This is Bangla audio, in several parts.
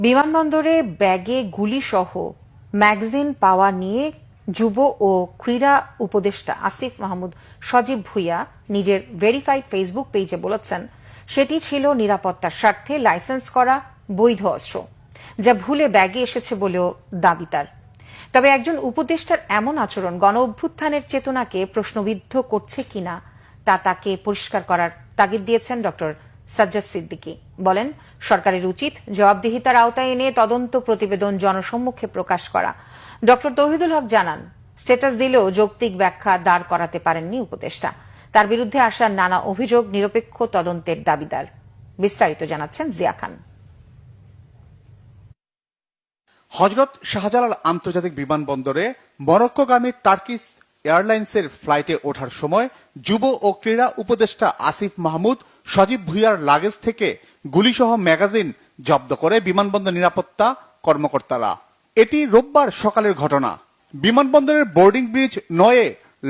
বিমানবন্দরে ব্যাগে গুলিসহ ম্যাগাজিন পাওয়া নিয়ে যুব ও ক্রীড়া উপদেষ্টা আসিফ মাহমুদ সজীব ভুঁইয়া নিজের ভেরিফাইড ফেসবুক পেজে বলেছেন সেটি ছিল নিরাপত্তার স্বার্থে লাইসেন্স করা বৈধ অস্ত্র, যা ভুলে ব্যাগে এসেছে বলেও দাবি তার। তবে একজন উপদেষ্টার এমন আচরণ গণ অভ্যুত্থানের চেতনাকে প্রশ্নবিদ্ধ করছে কিনা তা তাকে পরিষ্কার করার তাগিদ দিয়েছেন ড. সাজ্জাদ সিদ্দিকী। বলেন, সরকারের উচিত জবাবদিহিতার আওতায় এনে তদন্ত প্রতিবেদন জনসম্মুখে প্রকাশ করা। ড. তৌহিদুল হক জানান, স্ট্যাটাস দিলেও যৌক্তিক ব্যাখ্যা দাঁড় করাতে পারেননি উপদেষ্টা। তার বিরুদ্ধে আসা নানা অভিযোগ নিরপেক্ষ তদন্তের দাবিদার। বিস্তারিত জানাচ্ছেন জিয়া খান। হযরত শাহজালাল আন্তর্জাতিক বিমানবন্দরে মরক্কোগামী টার্কিশ এয়ারলাইন্সের ফ্লাইটে ওঠার সময় যুব ও ক্রীড়া উপদেষ্টা আসিফ মাহমুদ সজীব ভুঁইয়ার লাগেজ থেকে গুলিসহ ম্যাগাজিন জব্দ করে বিমানবন্দর নিরাপত্তা কর্মকর্তারা। এটি রোববার সকালের ঘটনা। বিমানবন্দরের বোর্ডিং ব্রিজ 9-এ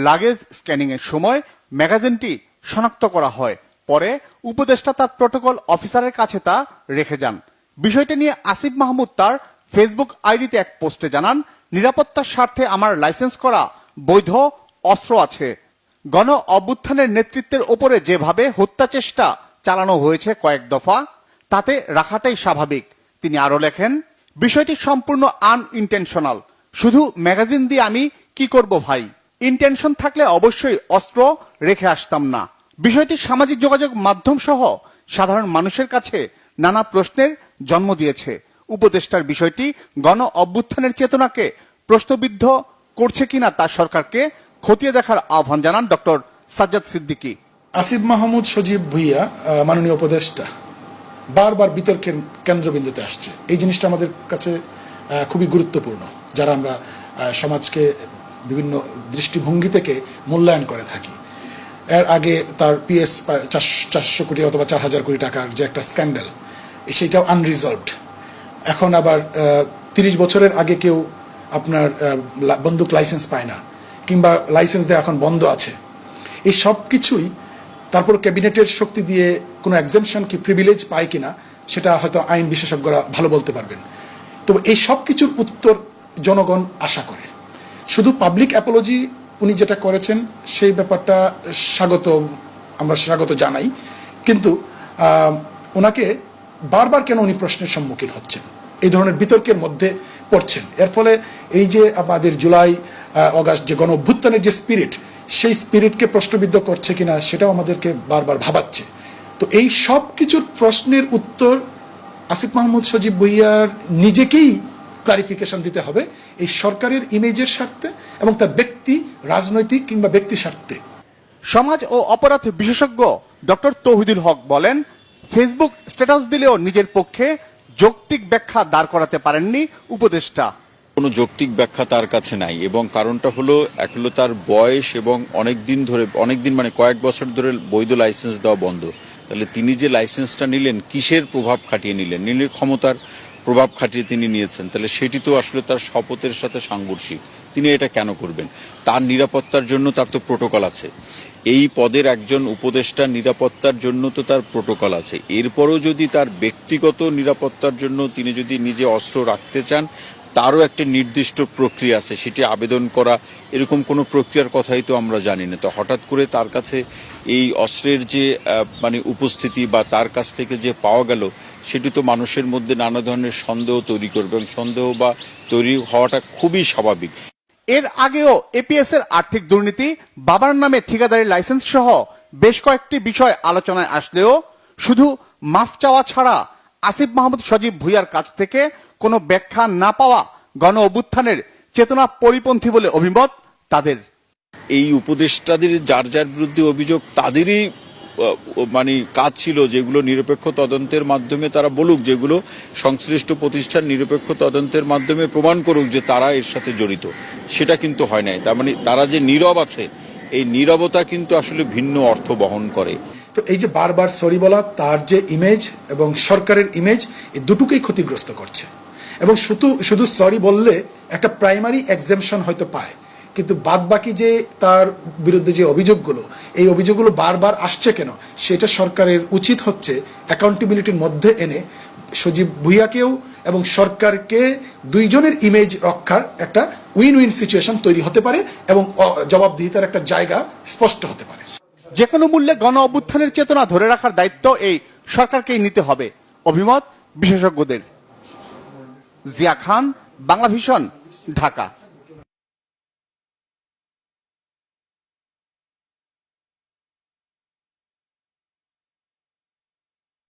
লাগেজ স্ক্যানিং এর সময় ম্যাগাজিনটি শনাক্ত করা হয়। পরে উপদেষ্টা তার প্রটোকল অফিসারের কাছে তা রেখে যান। বিষয়টি নিয়ে আসিফ মাহমুদ তার ফেসবুক আইডিতে এক পোস্টে জানান, নিরাপত্তার স্বার্থে আমার লাইসেন্স করা বৈধ অস্ত্র আছে। গণ অভ্যুত্থানের নেতৃত্বের ওপরে যেভাবে হত্যা চেষ্টা চালানো হয়েছে কয়েক দফা, তাতে রাখাটাই স্বাভাবিক। তিনি আরো লেখেন, বিষয়টি সম্পূর্ণ আনইনটেনশনাল। শুধু ম্যাগাজিন দিয়ে আমি কি করব ভাই? ইন্টেনশন থাকলে অবশ্যই অস্ত্র রেখে আসতাম না। বিষয়টি সামাজিক যোগাযোগ মাধ্যম সহ সাধারণ মানুষের কাছে নানা প্রশ্নের জন্ম দিয়েছে। উপদেষ্টার বিষয়টি গণ অভ্যুত্থানের চেতনাকে প্রশ্নবিদ্ধ করছে কিনা তা সরকারকে খতিয়ে দেখার আহ্বান জানান ড. সাজ্জাদ সিদ্দিকী। আসিফ মাহমুদ সজীব ভুঁইয়া মাননীয় উপদেষ্টা বারবার বিতর্কের কেন্দ্রবিন্দুতে আসছে। এই জিনিসটা আমাদের কাছে খুবই গুরুত্বপূর্ণ, যারা আমরা সমাজকে বিভিন্ন দৃষ্টিভঙ্গি থেকে মূল্যায়ন করে থাকি। এর আগে তার পিএস 400 কোটি অথবা 4000 কোটি টাকার যে একটা স্ক্যান্ডাল, সেটাও আনরিজলভড। এখন আবার 30 বছরের আগে কেউ আপনার বন্দুক লাইসেন্স পায় না, কিংবা লাইসেন্স দেওয়া এখন বন্ধ আছে। এই সব কিছুই তারপর ক্যাবিনেটের শক্তি দিয়ে কোনো এক্সেমশন কি প্রিভিলেজ পায় কিনা সেটা হয়তো আইন বিশেষজ্ঞরা ভালো বলতে পারবেন। তো এই সব কিছুর উত্তর জনগণ আশা করে। শুধু পাবলিক অ্যাপোলজি উনি যেটা করেছেন সেই ব্যাপারটা আমরা স্বাগত জানাই, কিন্তু ওনাকে বারবার কেন উনি প্রশ্নের সম্মুখীন হচ্ছেন, এই ধরনের বিতর্কের মধ্যে পড়ছেন। এর ফলে এই যে আমাদের জুলাই অগাস্ট যে গণ অভ্যুত্থানের যে স্পিরিট, সেই স্পিরিটকে প্রশ্নবিদ্ধ করছে কিনা সেটাও আমাদেরকে বারবার ভাবাচ্ছে। তো এই সব কিছুর প্রশ্নের উত্তর আসিফ মাহমুদ সজীব ভুঁইয়ার নিজেকেই ক্লারিফিকেশন দিতে হবে, এই সরকারের ইমেজের স্বার্থে এবং তার ব্যক্তি রাজনৈতিক কিংবা ব্যক্তি স্বার্থে। সমাজ ও অপরাধ বিশেষজ্ঞ ড. তৌহিদুল হক বলেন, ফেসবুক স্ট্যাটাস দিলেও নিজের পক্ষে যৌক্তিক ব্যাখ্যা দাঁড় করাতে পারেননি উপদেষ্টা। কোনো যৌক্তিক ব্যাখ্যা তার কাছে নাই, এবং কারণটা হলো এক হলো তার বয়স এবং অনেকদিন মানে কয়েক বছর ধরে বৈধ লাইসেন্স দেওয়া বন্ধ। তাহলে তিনি যে লাইসেন্সটা নিলেন কিসের প্রভাব খাটিয়ে নিলেন? ক্ষমতার প্রভাব খাটিয়ে তিনি নিয়েছেন, তাহলে সেটি তো আসলে তার শপথের সাথে সাংঘর্ষিক। তিনি এটা কেন করবেন? তার নিরাপত্তার জন্য তার তো প্রোটোকল আছে। এই পদের একজন উপদেষ্টা নিরাপত্তার জন্য তো তার প্রোটোকল আছে। এরপরও যদি তার ব্যক্তিগত নিরাপত্তার জন্য তিনি যদি নিজে অস্ত্র রাখতে চান, তারও একটা নির্দিষ্ট প্রক্রিয়া আছে, সেটি আবেদন করা, এরকম কোনো প্রক্রিয়ার কথাই তো আমরা জানি না। তো হঠাৎ করে তার কাছে এই অস্ত্রের যে মানে উপস্থিতি বা তার কাছ থেকে যে পাওয়া গেল, সেটি তো মানুষের মধ্যে নানা ধরনের সন্দেহ তৈরি করবে, এবং সন্দেহ বা তৈরি হওয়াটা খুবই স্বাভাবিক। এর আগেও এপিএস এর আর্থিক দুর্নীতি, বাবার নামে ঠিকাদারি লাইসেন্স সহ বেশ কয়েকটি বিষয় আলোচনায় আসলেও শুধু মাফ চাওয়া ছাড়া আসিফ মাহমুদ সজীব ভুঁইয়ার কাছ থেকে কোনো ব্যাখ্যা না পাওয়া গণ অভ্যুত্থানের চেতনা পরিপন্থী বলে অভিমত তাদের। এই উপদেষ্টাদের যার যার বিরুদ্ধে অভিযোগ, তাদেরই মানে কাজ ছিল যেগুলো নিরপেক্ষ তদন্তের মাধ্যমে তারা বলুক, যেগুলো সংশ্লিষ্ট প্রতিষ্ঠান নিরপেক্ষ তদন্তের মাধ্যমে প্রমাণ করুক যে তারা এর সাথে জড়িত। সেটা কিন্তু হয় নাই। তার মানে তারা যে নীরব আছে, এই নীরবতা কিন্তু আসলে ভিন্ন অর্থ বহন করে। তো এই যে বারবার সরি বলা, তার যে ইমেজ এবং সরকারের ইমেজ, এই দুটোকেই ক্ষতিগ্রস্ত করছে। এবং শুধু সরি বললে একটা প্রাইমারি এক্সেমশন হয়তো পায়, কিন্তু বাদ বাকি যে তার বিরুদ্ধে যে অভিযোগগুলো, এই অভিযোগগুলো বারবার আসছে কেন, সেটা সরকারের উচিত হচ্ছে অ্যাকাউন্টেবিলিটির মধ্যে এনে সজীব ভুইয়াকেও এবং সরকারকে দুইজনের ইমেজ রক্ষার একটা উইন উইন সিচুয়েশন তৈরি হতে পারে এবং জবাবদিহিতার একটা জায়গা স্পষ্ট হতে পারে। যে কোনো মূল্যে গণ অভ্যুত্থানের চেতনা ধরে রাখার দায়িত্ব এই সরকারকেই নিতে হবে, অভিমত বিশেষজ্ঞদের। জিয়া খান, বাংলা ভিশন, ঢাকা।